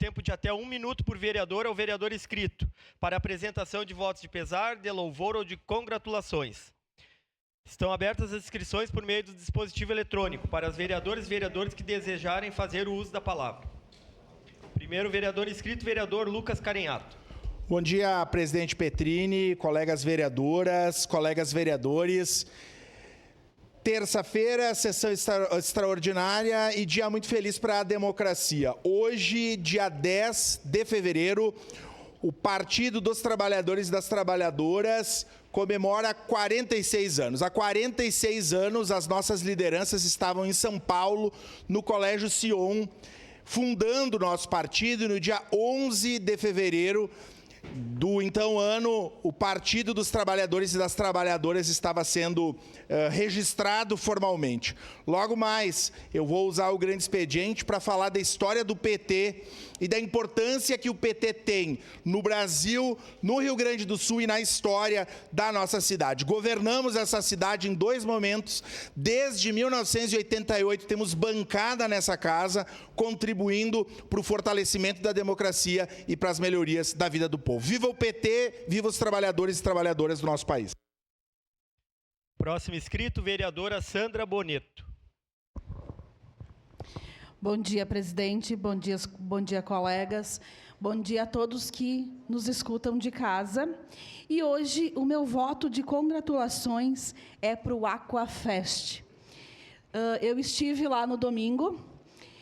tempo de até 1 minuto por vereador ao vereador inscrito, para apresentação de votos de pesar, de louvor ou de congratulações. Estão abertas as inscrições por meio do dispositivo eletrônico para as vereadoras e vereadores que desejarem fazer o uso da palavra. Primeiro vereador inscrito, vereador Lucas Carenhato. Bom dia, presidente Petrini, colegas vereadoras, colegas vereadores. Terça-feira, sessão extraordinária e dia muito feliz para a democracia. Hoje, dia 10 de fevereiro, o Partido dos Trabalhadores e das Trabalhadoras comemora 46 anos. Há 46 anos, as nossas lideranças estavam em São Paulo, no Colégio Sion, fundando o nosso partido, e no dia 11 de fevereiro do então ano, o Partido dos Trabalhadores e das Trabalhadoras estava sendo registrado formalmente. Logo mais, eu vou usar o grande expediente para falar da história do PT e da importância que o PT tem no Brasil, no Rio Grande do Sul e na história da nossa cidade. Governamos essa cidade em 2 momentos. Desde 1988 temos bancada nessa casa, contribuindo para o fortalecimento da democracia e para as melhorias da vida do povo. Viva o PT, viva os trabalhadores e trabalhadoras do nosso país. Próximo inscrito, vereadora Sandra Boneto. Bom dia, presidente. Bom dia, colegas. Bom dia a todos que nos escutam de casa. E hoje o meu voto de congratulações é para o Aquafest. Eu estive lá no domingo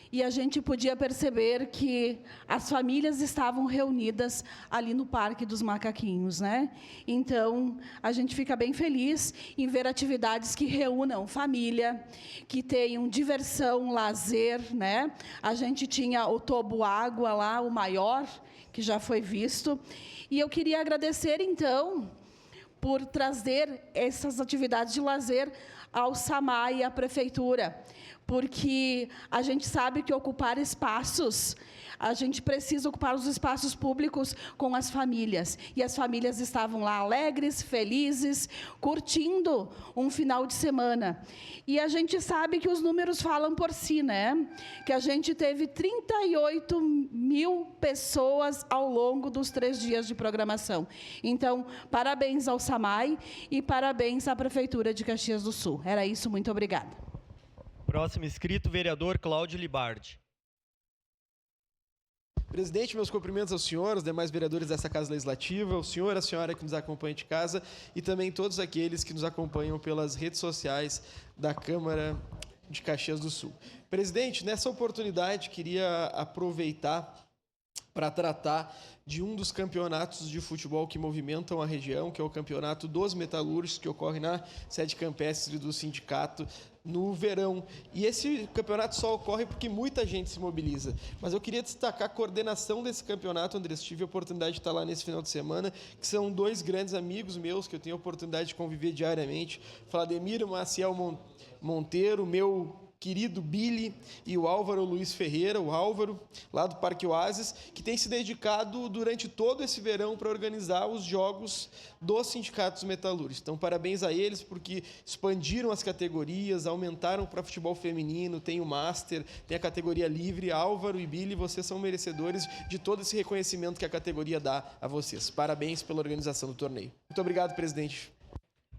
e a gente podia perceber que as famílias estavam reunidas ali no Parque dos Macaquinhos, né? Então, a gente fica bem feliz em ver atividades que reúnam família, que tenham diversão, lazer, né? A gente tinha o toboágua lá, o maior, que já foi visto. E eu queria agradecer, então, por trazer essas atividades de lazer ao SAMAI e à Prefeitura, porque a gente sabe que ocupar espaços, a gente precisa ocupar os espaços públicos com as famílias. E as famílias estavam lá alegres, felizes, curtindo um final de semana. E a gente sabe que os números falam por si, né? Que a gente teve 38 mil pessoas ao longo dos 3 dias de programação. Então, parabéns ao SAMAI e parabéns à Prefeitura de Caxias do Sul. Era isso, muito obrigada. Próximo inscrito, vereador Cláudio Libardi. Presidente, meus cumprimentos ao senhor, aos demais vereadores dessa Casa Legislativa, ao senhor, à senhora que nos acompanha de casa e também todos aqueles que nos acompanham pelas redes sociais da Câmara de Caxias do Sul. Presidente, nessa oportunidade, queria aproveitar para tratar de um dos campeonatos de futebol que movimentam a região, que é o Campeonato dos Metalúrgicos, que ocorre na sede campestre do sindicato no verão. E esse campeonato só ocorre porque muita gente se mobiliza. Mas eu queria destacar a coordenação desse campeonato, Andrés. Tive a oportunidade de estar lá nesse final de semana, que são 2 grandes amigos meus, que eu tenho a oportunidade de conviver diariamente. Vladimir Maciel Monteiro, meu querido Billy, e o Álvaro Luiz Ferreira, o Álvaro, lá do Parque Oasis, que tem se dedicado durante todo esse verão para organizar os jogos dos sindicatos metalúrgicos. Então, parabéns a eles, porque expandiram as categorias, aumentaram para futebol feminino, tem o Master, tem a categoria livre. Álvaro e Billy, vocês são merecedores de todo esse reconhecimento que a categoria dá a vocês. Parabéns pela organização do torneio. Muito obrigado, presidente.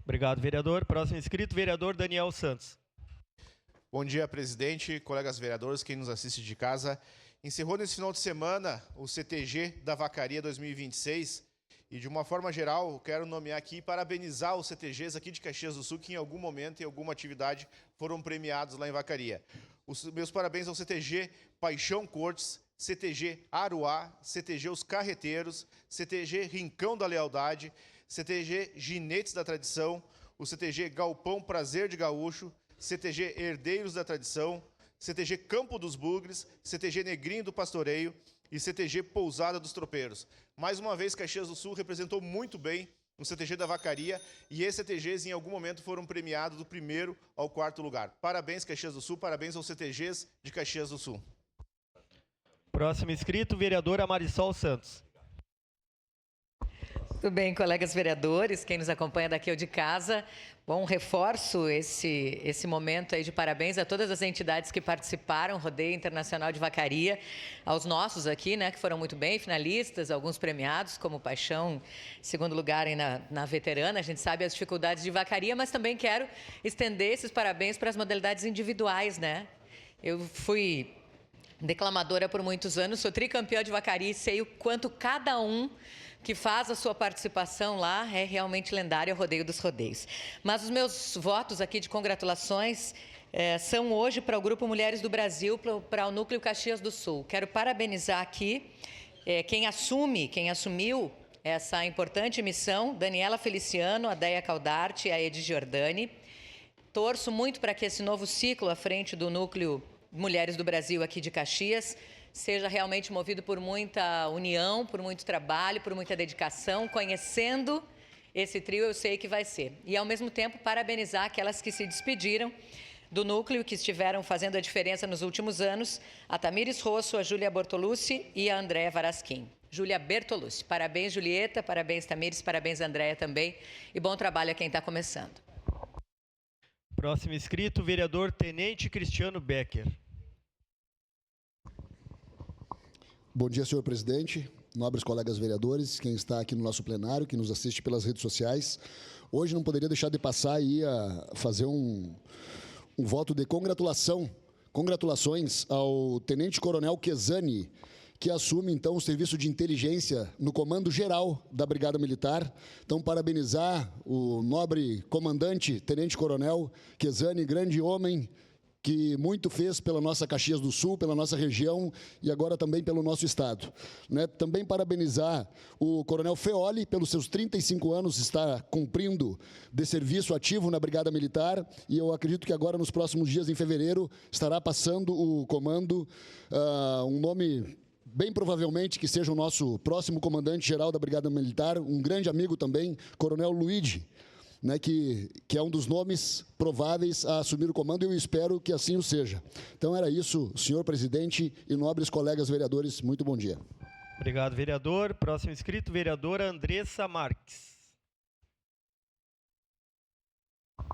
Obrigado, vereador. Próximo inscrito, vereador Daniel Santos. Bom dia, presidente, colegas vereadores, quem nos assiste de casa. Encerrou nesse final de semana o CTG da Vacaria 2026 e, de uma forma geral, quero nomear aqui e parabenizar os CTGs aqui de Caxias do Sul que, em algum momento, em alguma atividade, foram premiados lá em Vacaria. Os meus parabéns ao CTG Paixão Cortes, CTG Aruá, CTG Os Carreteiros, CTG Rincão da Lealdade, CTG Ginetes da Tradição, o CTG Galpão Prazer de Gaúcho, CTG Herdeiros da Tradição, CTG Campo dos Bugres, CTG Negrinho do Pastoreio e CTG Pousada dos Tropeiros. Mais uma vez, Caxias do Sul representou muito bem no CTG da Vacaria e esses CTGs em algum momento foram premiados do 1º ao 4º lugar. Parabéns, Caxias do Sul, parabéns aos CTGs de Caxias do Sul. Próximo inscrito, vereadora Marisol Santos. Tudo bem, colegas vereadores, quem nos acompanha daqui ou de casa. Bom, reforço esse momento aí de parabéns a todas as entidades que participaram, Rodeio Internacional de Vacaria, aos nossos aqui, né, que foram muito bem, finalistas, alguns premiados, como Paixão, segundo lugar aí na veterana. A gente sabe as dificuldades de vacaria, mas também quero estender esses parabéns para as modalidades individuais, né? Eu fui declamadora por muitos anos, sou tricampeã de vacaria e sei o quanto cada um que faz a sua participação lá é realmente lendário, é o Rodeio dos Rodeios. Mas os meus votos aqui de congratulações são hoje para o Grupo Mulheres do Brasil, para o Núcleo Caxias do Sul. Quero parabenizar aqui quem assumiu essa importante missão, Daniela Feliciano, a Deia Caldarte e a Edi Giordani. Torço muito para que esse novo ciclo à frente do Núcleo Mulheres do Brasil aqui de Caxias seja realmente movido por muita união, por muito trabalho, por muita dedicação, conhecendo esse trio, eu sei que vai ser. E, ao mesmo tempo, parabenizar aquelas que se despediram do núcleo, que estiveram fazendo a diferença nos últimos anos, a Tamires Rosso, a Júlia Bortolucci e a Andréa Varasquim. Júlia Bertolucci. Parabéns, Julieta, parabéns, Tamires, parabéns, Andréa também. E bom trabalho a quem está começando. Próximo inscrito, vereador Tenente Cristiano Becker. Bom dia, senhor presidente, nobres colegas vereadores, quem está aqui no nosso plenário, que nos assiste pelas redes sociais. Hoje não poderia deixar de passar aí a fazer um voto de congratulações ao Tenente Coronel Quesani, que assume, então, o serviço de inteligência no Comando Geral da Brigada Militar. Então, parabenizar o nobre comandante, Tenente Coronel Quesani, grande homem, que muito fez pela nossa Caxias do Sul, pela nossa região e agora também pelo nosso estado. Né? Também parabenizar o Coronel Feoli, pelos seus 35 anos, está cumprindo de serviço ativo na Brigada Militar, e eu acredito que agora, nos próximos dias, em fevereiro, estará passando o comando, um nome bem provavelmente que seja o nosso próximo comandante-geral da Brigada Militar, um grande amigo também, Coronel Luigi, né, que é um dos nomes prováveis a assumir o comando, e eu espero que assim o seja. Então era isso, senhor presidente e nobres colegas vereadores, muito bom dia. Obrigado, vereador. Próximo inscrito, vereadora Andressa Marques.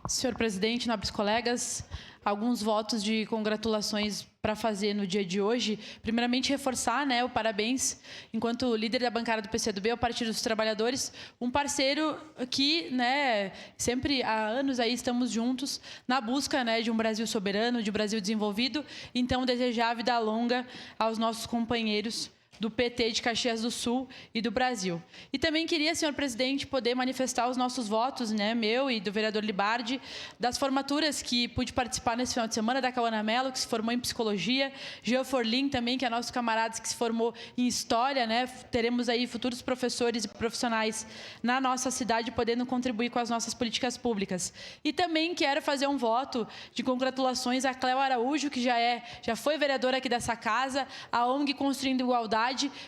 Senhor presidente, nobres colegas, alguns votos de congratulações para fazer no dia de hoje. Primeiramente, reforçar, né, o parabéns, enquanto líder da bancada do PCdoB, ao Partido dos Trabalhadores, um parceiro que, né, sempre há anos aí estamos juntos na busca, né, de um Brasil soberano, de um Brasil desenvolvido. Então, desejar vida longa aos nossos companheiros do PT de Caxias do Sul e do Brasil. E também queria, senhor presidente, poder manifestar os nossos votos, né, meu e do vereador Libardi, das formaturas que pude participar nesse final de semana, da Cauana Mello, que se formou em Psicologia, Jean Forlin também, que é nosso camarada que se formou em História, né, teremos aí futuros professores e profissionais na nossa cidade podendo contribuir com as nossas políticas públicas. E também quero fazer um voto de congratulações a Cléo Araújo, que já foi vereadora aqui dessa casa, a ONG Construindo Igualdade,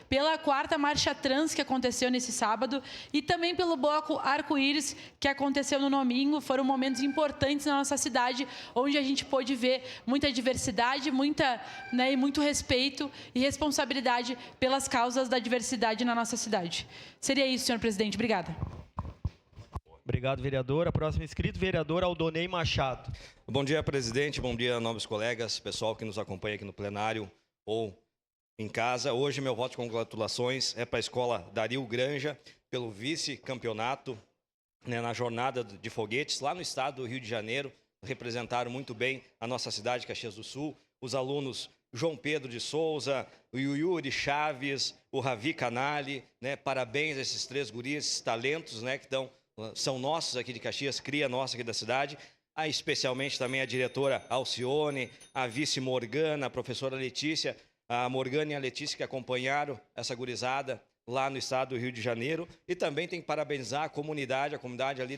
pela 4ª Marcha Trans que aconteceu nesse sábado e também pelo Bloco Arco-Íris que aconteceu no domingo. Foram momentos importantes na nossa cidade, onde a gente pôde ver muita diversidade, e muito respeito e responsabilidade pelas causas da diversidade na nossa cidade. Seria isso, senhor presidente. Obrigada. Obrigado, vereadora. Próximo inscrito, vereador Aldonei Machado. Bom dia, presidente. Bom dia, nobres colegas, pessoal que nos acompanha aqui no plenário ou em casa. Hoje, meu voto de congratulações é para a Escola Dario Granja, pelo vice-campeonato, né, na jornada de foguetes, lá no estado do Rio de Janeiro. Representaram muito bem a nossa cidade, Caxias do Sul. Os alunos João Pedro de Souza, o Yuri Chaves, o Ravi Canali, né, parabéns a esses 3 guris, esses talentos, né, que são nossos aqui de Caxias, cria nossa aqui da cidade. Especialmente também a diretora Alcione, a vice Morgana, a professora Letícia, a Morgana e a Letícia, que acompanharam essa gurizada lá no estado do Rio de Janeiro. E também tem que parabenizar a comunidade ali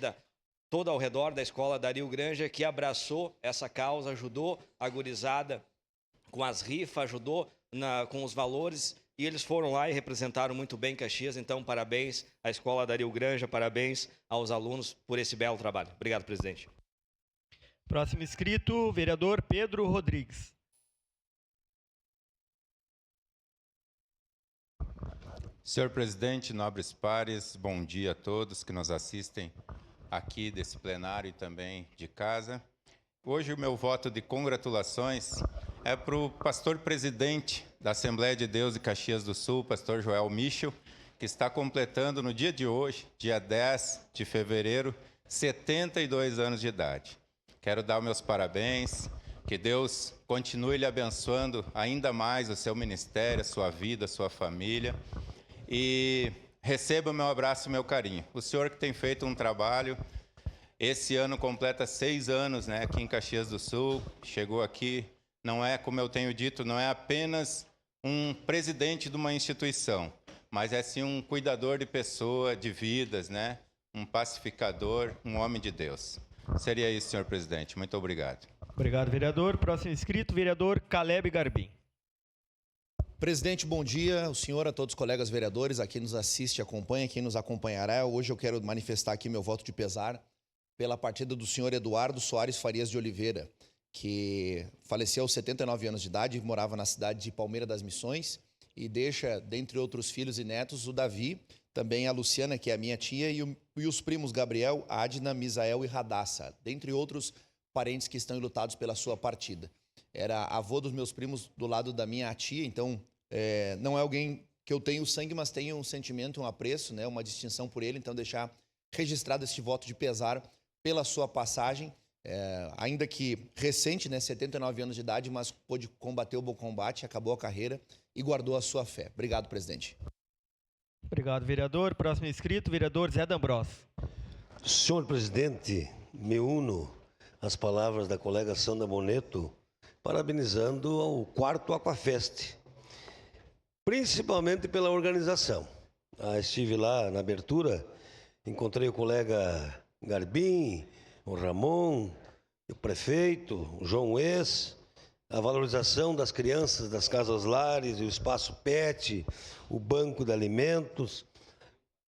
toda ao redor da Escola Dario Granja, que abraçou essa causa, ajudou a gurizada com as rifas, ajudou com os valores, e eles foram lá e representaram muito bem Caxias. Então, parabéns à Escola Dario Granja, parabéns aos alunos por esse belo trabalho. Obrigado, presidente. Próximo inscrito, vereador Pedro Rodrigues. Senhor presidente, nobres pares, bom dia a todos que nos assistem aqui desse plenário e também de casa. Hoje o meu voto de congratulações é para o pastor presidente da Assembleia de Deus de Caxias do Sul, pastor Joel Michel, que está completando no dia de hoje, dia 10 de fevereiro, 72 anos de idade. Quero dar meus parabéns, que Deus continue lhe abençoando ainda mais o seu ministério, a sua vida, a sua família. E receba o meu abraço e meu carinho. O senhor que tem feito um trabalho, esse ano completa 6 anos, né, aqui em Caxias do Sul, chegou aqui, não é, como eu tenho dito, não é apenas um presidente de uma instituição, mas é sim um cuidador de pessoa, de vidas, né, um pacificador, um homem de Deus. Seria isso, senhor presidente. Muito obrigado. Obrigado, vereador. Próximo inscrito, vereador Caleb Garbim. Presidente, bom dia. O senhor, a todos os colegas vereadores, a quem nos assiste, acompanha, quem nos acompanhará. Hoje eu quero manifestar aqui meu voto de pesar pela partida do senhor Eduardo Soares Farias de Oliveira, que faleceu aos 79 anos de idade, morava na cidade de Palmeira das Missões e deixa, dentre outros filhos e netos, o Davi, também a Luciana, que é a minha tia, e os primos Gabriel, Adna, Misael e Radassa, dentre outros parentes que estão enlutados pela sua partida. Era avô dos meus primos do lado da minha tia, então não é alguém que eu tenho sangue, mas tenho um sentimento, um apreço, né, uma distinção por ele, então deixar registrado este voto de pesar pela sua passagem, ainda que recente, né, 79 anos de idade, mas pôde combater o bom combate, acabou a carreira e guardou a sua fé. Obrigado, presidente. Obrigado, vereador. Próximo inscrito, vereador Zé D'Ambros. Senhor presidente, me uno às palavras da colega Sandra Boneto, parabenizando o 4º Aquafest, principalmente pela organização. Estive lá na abertura, encontrei o colega Garbim, o Ramon, o prefeito, o João Ex, a valorização das crianças das casas lares, o espaço PET, o banco de alimentos,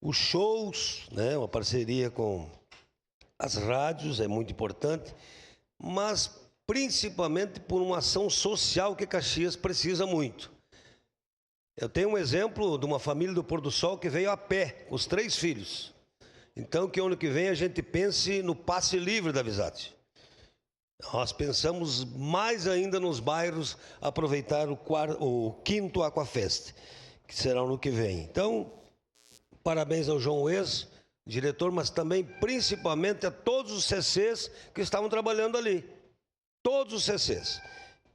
os shows, né, uma parceria com as rádios, é muito importante, mas principalmente por uma ação social que Caxias precisa muito. Eu tenho um exemplo de uma família do Pôr do Sol que veio a pé, com os 3 filhos. Então, que ano que vem a gente pense no passe livre da Visate. Nós pensamos mais ainda nos bairros, aproveitar o 5º Aquafest, que será no ano que vem. Então, parabéns ao João Ex, diretor, mas também, principalmente, a todos os CCs que estavam trabalhando ali. Todos os CCs.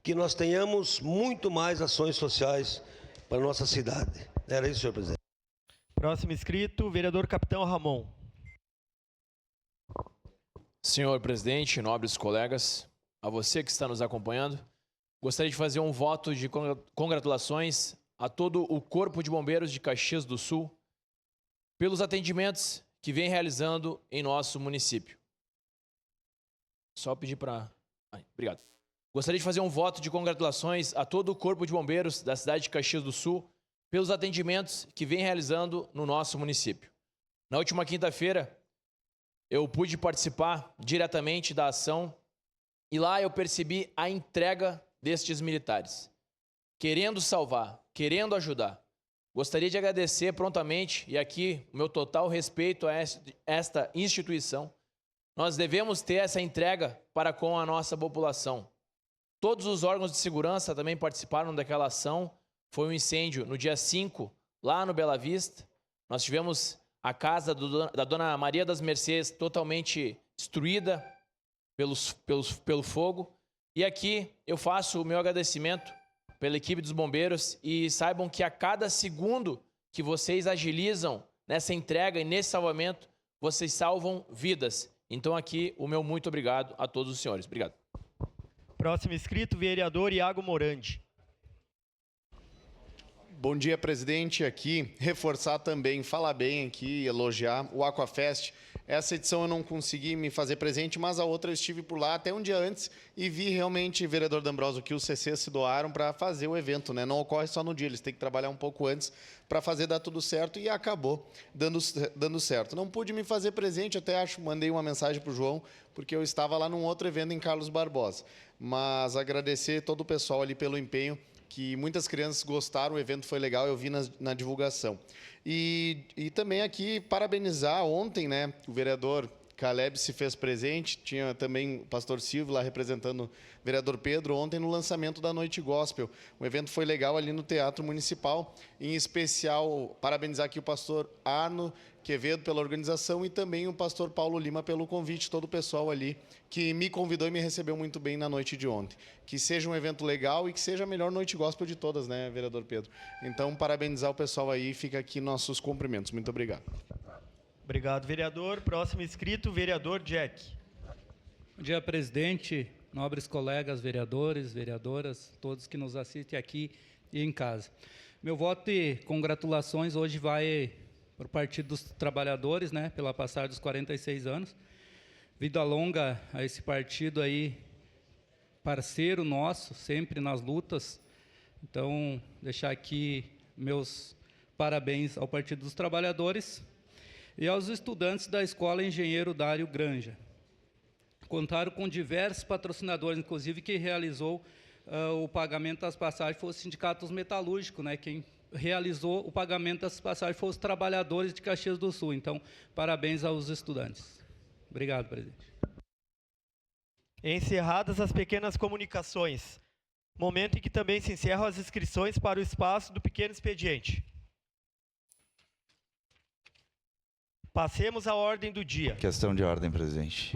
Que nós tenhamos muito mais ações sociais para a nossa cidade. Era isso, senhor presidente. Próximo inscrito, vereador Capitão Ramon. Senhor presidente, nobres colegas, a você que está nos acompanhando, gostaria de fazer um voto de congratulações a todo o Corpo de Bombeiros de Caxias do Sul pelos atendimentos que vem realizando em nosso município. Só pedir para... Obrigado. Gostaria de fazer um voto de congratulações a todo o Corpo de Bombeiros da cidade de Caxias do Sul pelos atendimentos que vem realizando no nosso município. Na última quinta-feira, eu pude participar diretamente da ação e lá eu percebi a entrega destes militares, querendo salvar, querendo ajudar. Gostaria de agradecer prontamente, e aqui o meu total respeito a esta instituição. Nós devemos ter essa entrega para com a nossa população. Todos os órgãos de segurança também participaram daquela ação. Foi um incêndio no dia 5, lá no Bela Vista. Nós tivemos a casa da dona Maria das Mercês totalmente destruída pelo fogo. E aqui eu faço o meu agradecimento pela equipe dos bombeiros e saibam que a cada segundo que vocês agilizam nessa entrega e nesse salvamento, vocês salvam vidas. Então aqui o meu muito obrigado a todos os senhores. Obrigado. Próximo inscrito, vereador Iago Morandi. Bom dia, presidente. Aqui, reforçar também, falar bem aqui, elogiar o Aquafest. Essa edição eu não consegui me fazer presente, mas a outra eu estive por lá até um dia antes e vi realmente, vereador D'Ambros, que os CCs se doaram para fazer o evento, né? Não ocorre só no dia, eles têm que trabalhar um pouco antes para fazer dar tudo certo e acabou dando certo. Não pude me fazer presente, até mandei uma mensagem para o João, porque eu estava lá num outro evento em Carlos Barbosa. Mas agradecer todo o pessoal ali pelo empenho que muitas crianças gostaram, o evento foi legal, eu vi na divulgação. E também aqui parabenizar ontem, né, o vereador Caleb se fez presente, tinha também o pastor Silvio lá representando o vereador Pedro ontem no lançamento da Noite Gospel. O evento foi legal ali no Teatro Municipal, em especial parabenizar aqui o pastor Arno Quevedo pela organização e também o pastor Paulo Lima pelo convite, todo o pessoal ali que me convidou e me recebeu muito bem na noite de ontem. Que seja um evento legal e que seja a melhor Noite Gospel de todas, né, vereador Pedro? Então, parabenizar o pessoal aí, fica aqui nossos cumprimentos. Muito obrigado. Obrigado, vereador. Próximo inscrito, vereador Jack. Bom dia, presidente, nobres colegas vereadores, vereadoras, todos que nos assistem aqui e em casa. Meu voto de congratulações hoje vai para o Partido dos Trabalhadores, né, pela passagem dos 46 anos. Vida longa a esse partido aí, parceiro nosso, sempre nas lutas. Então, deixar aqui meus parabéns ao Partido dos Trabalhadores e aos estudantes da Escola Engenheiro Dário Granja. Contaram com diversos patrocinadores, inclusive quem realizou o pagamento das passagens foi o Sindicato Metalúrgico, né? Quem realizou o pagamento das passagens foram os trabalhadores de Caxias do Sul. Então, parabéns aos estudantes. Obrigado, presidente. Encerradas as pequenas comunicações. Momento em que também se encerram as inscrições para o espaço do pequeno expediente. Passemos à ordem do dia. Questão de ordem, presidente.